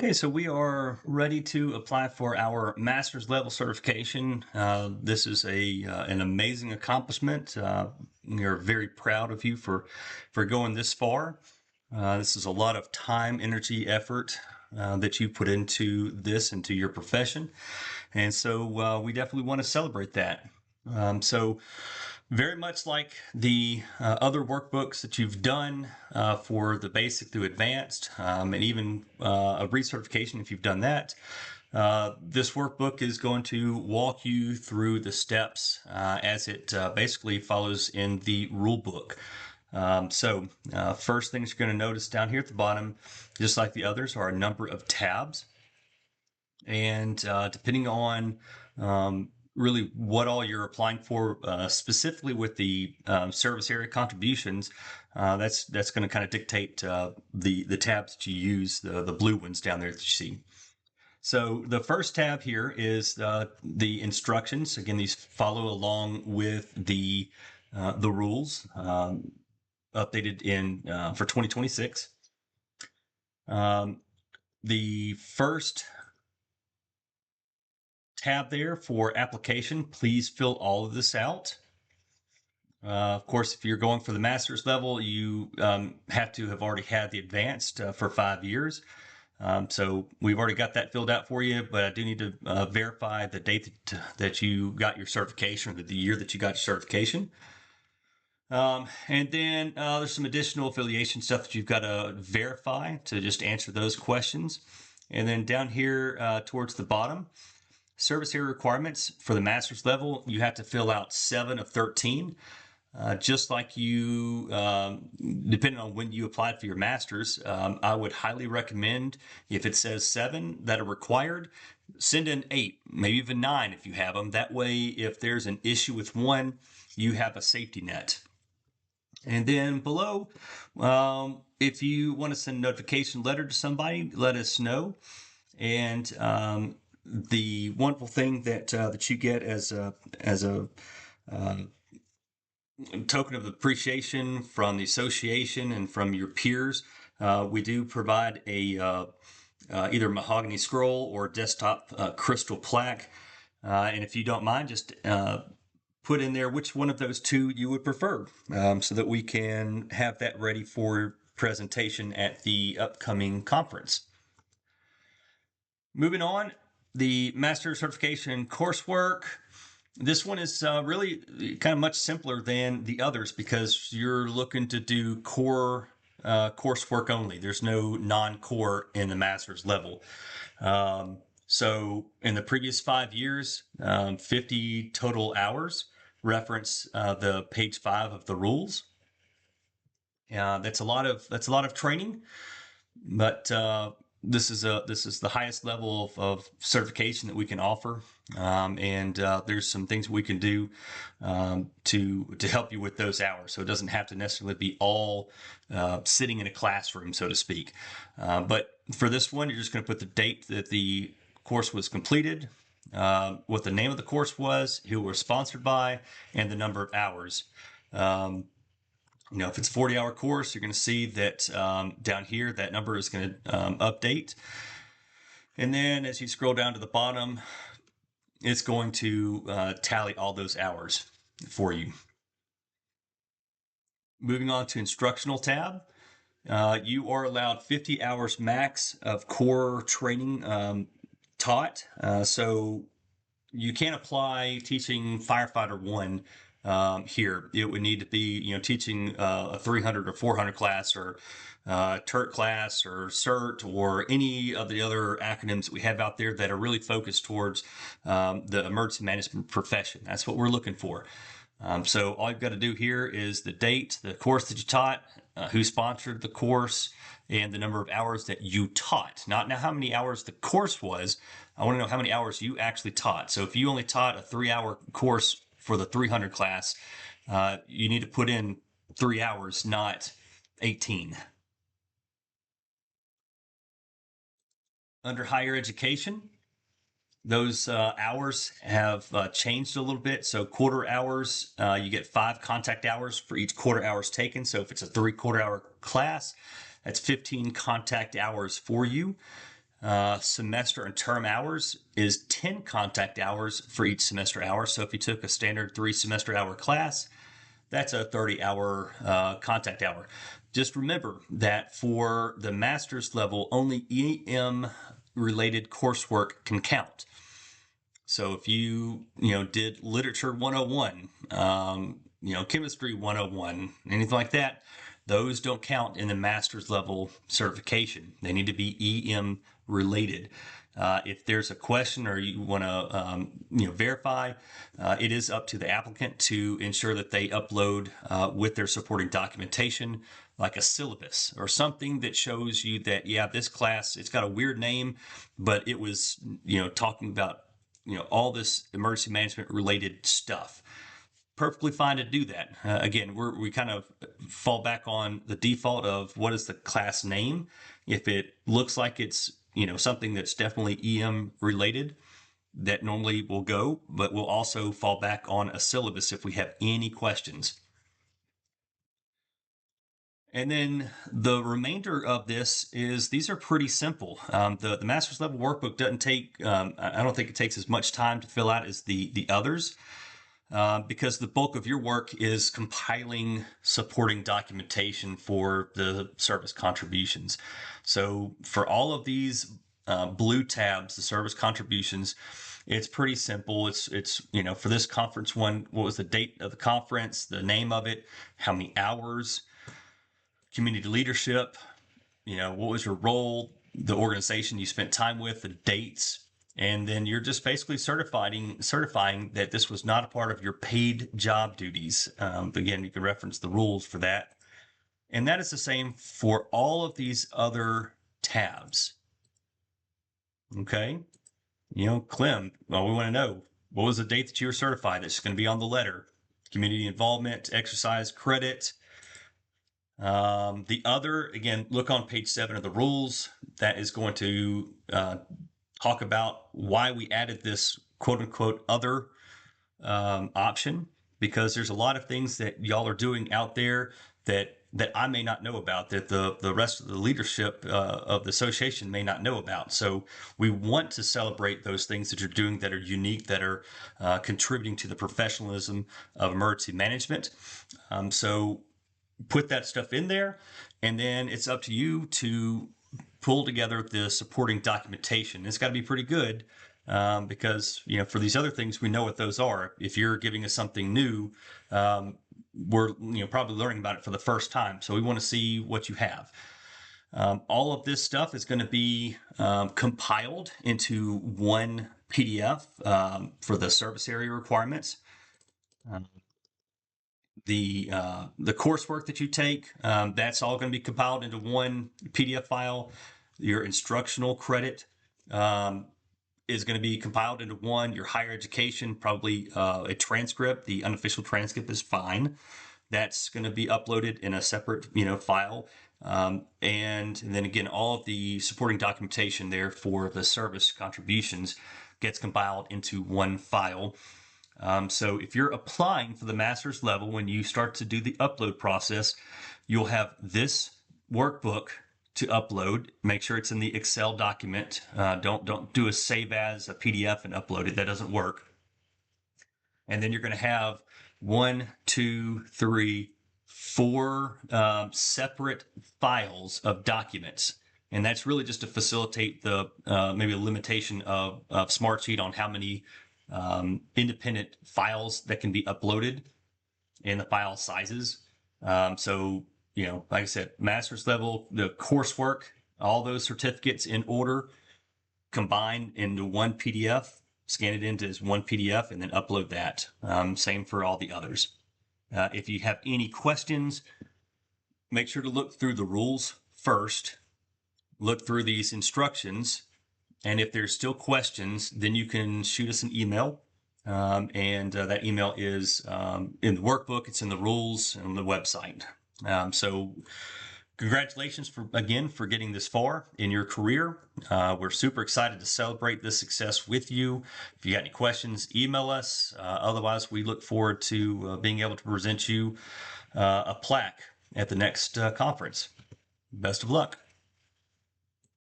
Okay, so we are ready to apply for our master's level certification. This is an amazing accomplishment. We are very proud of you for going this far. This is a lot of time, energy, effort that you put into this, into your profession. And so we definitely want to celebrate that. So very much like the other workbooks that you've done for the basic through advanced, and even a recertification if you've done that, this workbook is going to walk you through the steps as it basically follows in the rule book. First things you're going to notice down here at the bottom, just like the others, are a number of tabs. And depending on really what all you're applying for, specifically with the service area contributions, that's going to kind of dictate the tabs that you use, the blue ones down there that you see. So the first tab here is the instructions. Again, these follow along with the rules updated in for 2026. The first tab there for application, please fill all of this out. Of course, if you're going for the master's level, you have to have already had the advanced for 5 years. So we've already got that filled out for you, but I do need to verify the date that you got your certification, or the year that you got your certification. And then there's some additional affiliation stuff that you've got to verify to just answer those questions. And then down here towards the bottom, service area requirements for the master's level, you have to fill out 7 of 13. Just like you, depending on when you applied for your master's, I would highly recommend, if it says 7 that are required, send in 8, maybe even 9 if you have them. That way, if there's an issue with one, you have a safety net. And then below, if you want to send a notification letter to somebody, let us know. And the wonderful thing that you get as a token of appreciation from the association and from your peers, we do provide a either mahogany scroll or desktop crystal plaque. And if you don't mind, just put in there which one of those two you would prefer, so that we can have that ready for presentation at the upcoming conference. Moving on, the master certification coursework. This one is really kind of much simpler than the others because you're looking to do core coursework only. There's no non-core in the master's level. So in the previous 5 years, 50 total hours, reference the page 5 of the rules. That's a lot of training, but this is the highest level of certification that we can offer, and there's some things we can do to help you with those hours. So it doesn't have to necessarily be all sitting in a classroom, so to speak. But for this one, you're just going to put the date that the course was completed, what the name of the course was, who it was sponsored by, and the number of hours. If it's a 40-hour course, you're going to see that down here, that number is going to update. And then as you scroll down to the bottom, it's going to tally all those hours for you. Moving on to instructional tab. You are allowed 50 hours max of core training taught. So you can't apply teaching Firefighter 1 here. It would need to be, teaching a 300 or 400 class, or TERT class, or CERT, or any of the other acronyms that we have out there that are really focused towards the emergency management profession. That's what we're looking for. So all you've got to do here is the date, the course that you taught, who sponsored the course, and the number of hours that you taught. Not now how many hours the course was. I want to know how many hours you actually taught. So if you only taught a 3-hour course for the 300 class, you need to put in 3 hours, not 18. Under higher education, those hours have changed a little bit. So quarter hours, you get 5 contact hours for each quarter hours taken. So if it's a 3-quarter hour class, that's 15 contact hours for you. Semester and term hours is 10 contact hours for each semester hour. So if you took a standard 3 semester hour class, that's a 30-hour contact hour. Just remember that for the master's level, only EM related coursework can count. So if you did literature 101, chemistry 101, anything like that, those don't count in the master's level certification. They need to be EM related. If there's a question or you want to verify, it is up to the applicant to ensure that they upload with their supporting documentation, like a syllabus or something that shows you that, yeah, this class, it's got a weird name, but it was talking about all this emergency management related stuff. Perfectly fine to do that. Again, we kind of fall back on the default of what is the class name. If it looks like it's something that's definitely EM related, that normally will go, but we'll also fall back on a syllabus if we have any questions. And then the remainder of this is, these are pretty simple. The master's level workbook doesn't take, I don't think it takes as much time to fill out as the others, because the bulk of your work is compiling supporting documentation for the service contributions. So for all of these blue tabs, the service contributions, it's pretty simple. It's for this conference one, what was the date of the conference, the name of it, how many hours, community leadership, what was your role, the organization you spent time with, the dates, and then you're just basically certifying that this was not a part of your paid job duties. Again, you can reference the rules for that. And that is the same for all of these other tabs. Okay. Clem, well, we want to know, what was the date that you were certified? That's going to be on the letter. Community involvement, exercise credit. The other, again, look on page 7 of the rules. That is going to talk about why we added this quote unquote other option, because there's a lot of things that y'all are doing out there that I may not know about, that the rest of the leadership of the association may not know about. So we want to celebrate those things that you're doing that are unique, that are contributing to the professionalism of emergency management. So put that stuff in there, and then it's up to you to pull together the supporting documentation. It's got to be pretty good, because for these other things, we know what those are. If you're giving us something new, we're probably learning about it for the first time, so we want to see what you have. All of this stuff is going to be compiled into one PDF for the service area requirements. The coursework that you take, that's all going to be compiled into one PDF file. Your instructional credit is going to be compiled into one. Your higher education, probably a transcript. The unofficial transcript is fine. That's going to be uploaded in a separate file. And then again, all of the supporting documentation there for the service contributions gets compiled into one file. So if you're applying for the master's level, when you start to do the upload process, you'll have this workbook to upload. Make sure it's in the Excel document. Don't do a save as a PDF and upload it. That doesn't work. And then you're going to have 1, 2, 3, 4 separate files of documents. And that's really just to facilitate the maybe a limitation of Smartsheet on how many independent files that can be uploaded and the file sizes. So, like I said, master's level, the coursework, all those certificates in order, combined into one PDF, scan it into as one PDF, and then upload that. Same for all the others. If you have any questions, make sure to look through the rules first, look through these instructions, and if there's still questions, then you can shoot us an email. And that email is in the workbook, it's in the rules, and on the website. So congratulations for getting this far in your career. We're super excited to celebrate this success with you. If you got any questions, email us. Otherwise, we look forward to being able to present you a plaque at the next conference. Best of luck.